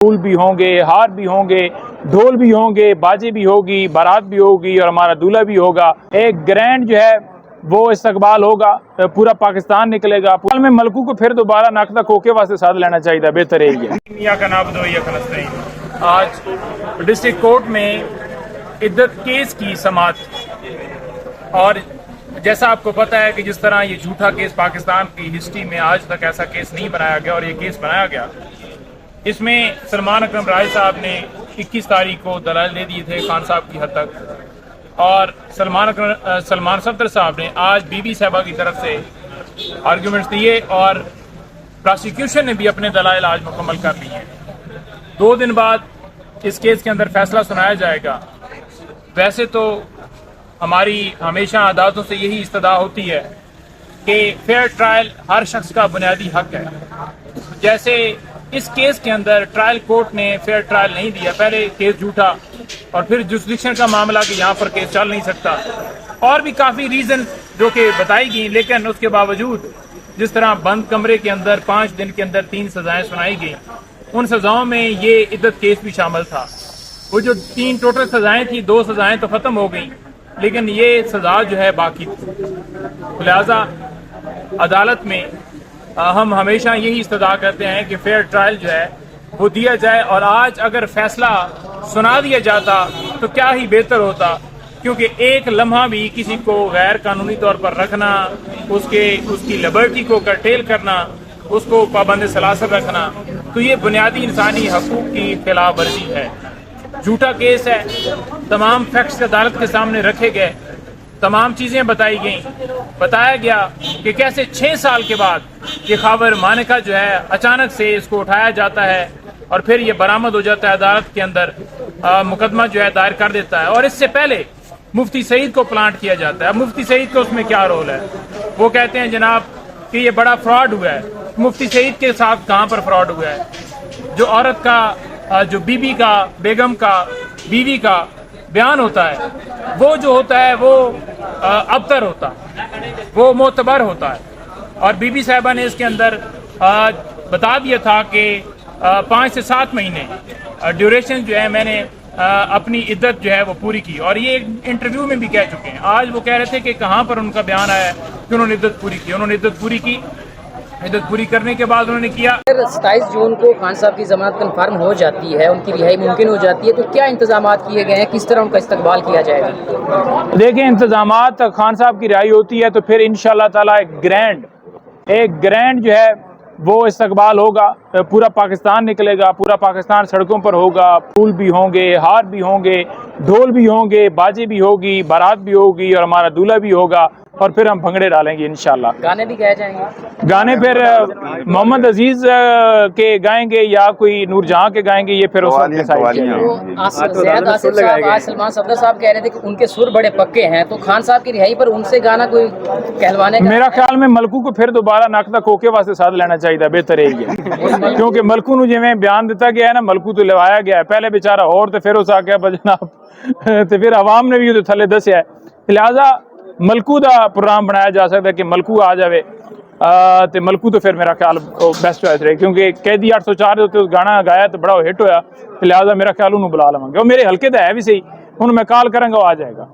پھول بھی ہوں گے، ہار بھی ہوں گے، ڈھول بھی ہوں گے، باجے بھی ہوگی، بارات بھی ہوگی اور ہمارا دولہا بھی ہوگا۔ ایک گرینڈ جو ہے وہ استقبال ہوگا، پورا پاکستان نکلے گا۔ میں ملکوں کو پھر دوبارہ ناقدہ کوکے واسطے ساتھ لینا چاہیے، بہتر ہے یہ۔ آج ڈسٹرکٹ کورٹ میں عدت کیس کی سماعت، اور جیسا آپ کو پتہ ہے کہ جس طرح یہ جھوٹا کیس پاکستان کی ہسٹری میں آج تک ایسا کیس نہیں بنایا گیا، اور یہ کیس بنایا گیا۔ اس میں سلمان اکرم راہی صاحب نے 21 تاریخ کو دلائل دے دیے تھے خان صاحب کی حد تک، اور سلمان صفدر صاحب نے آج بی بی صاحبہ کی طرف سے آرگیومنٹس دیے، اور پراسیکیوشن نے بھی اپنے دلائل آج مکمل کر لیے ہیں۔ 2 دن بعد اس کیس کے اندر فیصلہ سنایا جائے گا۔ ویسے تو ہماری ہمیشہ عدالتوں سے یہی استدعا ہوتی ہے کہ فیئر ٹرائل ہر شخص کا بنیادی حق ہے۔ جیسے اس کیس کے اندر ٹرائل کورٹ نے فیئر ٹرائل نہیں دیا، پہلے کیس جھوٹا اور پھر جوسڈکشن کا معاملہ کہ یہاں پر کیس چل نہیں سکتا، اور بھی کافی ریزن جو کہ بتائی گئی، لیکن اس کے باوجود جس طرح بند کمرے کے اندر 5 دن کے اندر 3 سزائیں سنائی گئیں، ان سزاؤں میں یہ عدت کیس بھی شامل تھا۔ وہ جو 3 ٹوٹل سزائیں تھیں، 2 سزائیں تو ختم ہو گئیں، لیکن یہ سزا جو ہے باقی تھی۔ لہذا عدالت میں ہم ہمیشہ یہی استدعا کرتے ہیں کہ فیئر ٹرائل جو ہے وہ دیا جائے، اور آج اگر فیصلہ سنا دیا جاتا تو کیا ہی بہتر ہوتا، کیونکہ ایک لمحہ بھی کسی کو غیر قانونی طور پر رکھنا، اس کی لبرٹی کو کرٹیل کرنا، اس کو پابند سلاسل رکھنا، تو یہ بنیادی انسانی حقوق کی خلاف ورزی ہے۔ جھوٹا کیس ہے، تمام فیکٹس عدالت کے سامنے رکھے گئے، تمام چیزیں بتائی گئیں، بتایا گیا کہ کیسے 6 سال کے بعد یہ خاور مانکا جو ہے اچانک سے اس کو اٹھایا جاتا ہے، اور پھر یہ برآمد ہو جاتا ہے عدالت کے اندر، مقدمہ جو ہے دائر کر دیتا ہے، اور اس سے پہلے مفتی سعید کو پلانٹ کیا جاتا ہے۔ اب مفتی سعید کو اس میں کیا رول ہے؟ وہ کہتے ہیں جناب کہ یہ بڑا فراڈ ہوا ہے۔ مفتی سعید کے ساتھ کہاں پر فراڈ ہوا ہے؟ جو عورت کا، جو بیوی کا، بیگم کا، بیوی کا بیان ہوتا ہے، وہ جو ہوتا ہے وہ ابتر ہوتا ہے، وہ معتبر ہوتا ہے، اور بی بی صاحبہ نے اس کے اندر بتا دیا تھا کہ 5 سے 7 مہینے ڈیوریشن جو ہے میں نے اپنی عدت جو ہے وہ پوری کی، اور یہ انٹرویو میں بھی کہہ چکے ہیں۔ آج وہ کہہ رہے تھے کہ کہاں پر ان کا بیان آیا ہے کہ انہوں نے عدت پوری کی۔ انہوں نے عدت پوری کی، عدت پوری کرنے کے بعد انہوں نے کیا۔ 27 جون کو خان صاحب کی ضمانت کنفرم ہو جاتی ہے، ان کی رہائی ممکن ہو جاتی ہے، تو کیا انتظامات کیے گئے ہیں، کس طرح ان کا استقبال کیا جائے گا؟ دیکھیں، انتظامات خان صاحب کی رہائی ہوتی ہے تو پھر انشاءاللہ تعالی ایک گرینڈ جو ہے وہ استقبال ہوگا، پورا پاکستان نکلے گا، پورا پاکستان سڑکوں پر ہوگا، پھول بھی ہوں گے، ہار بھی ہوں گے، ڈھول بھی ہوں گے، باجے بھی ہوگی، بارات بھی ہوگی اور ہمارا دولہا بھی ہوگا، اور پھر ہم بھنگڑے ڈالیں گے انشاءاللہ۔ گانے بھی گائے جائیں گے؟ گانے پھر محمد عزیز کے گائیں گے یا کوئی نور جہاں کے گائیں گے، یہ پھر اس وقت ڈیسائیڈ کیا جائے گا۔ زیاد آصف صاحب آج سلمان صفدر صاحب کہہ رہے تھے کہ ان کے سر بڑے پکے ہیں، تو خان صاحب کی رہائی پر ان سے گانا کوئی کہلوانے کا؟ میرا خیال میں ملکوں کو پھر دوبارہ ناقدہ کوکے واسطے ساتھ لینا چاہیے، بہتر ہے یہ، کیونکہ ملکوں نو جویں بیان دیتا گیا ہے نا، ملکوں تو لوایا گیا ہے، پہلے بیچارہ اور تے پھر اس آکھیا جناب تے پھر عوام نے بھی تھلے دسیا ہے۔ لہذا ملکو دا پروگرام بنایا جا سکتا ہے کہ ملکو آ جاوے، تے ملکو تو پھر میرا خیال بیسٹ چوائس رہے، کیونکہ قیدی 804 دے اس گانا گایا تو بڑا ہٹ ہویا، لہذا میرا خیال انہوں بلا لواں گے، وہ میرے ہلکے دا ہے بھی صحیح، انہوں میں کال کریں گا وہ آ جائے گا۔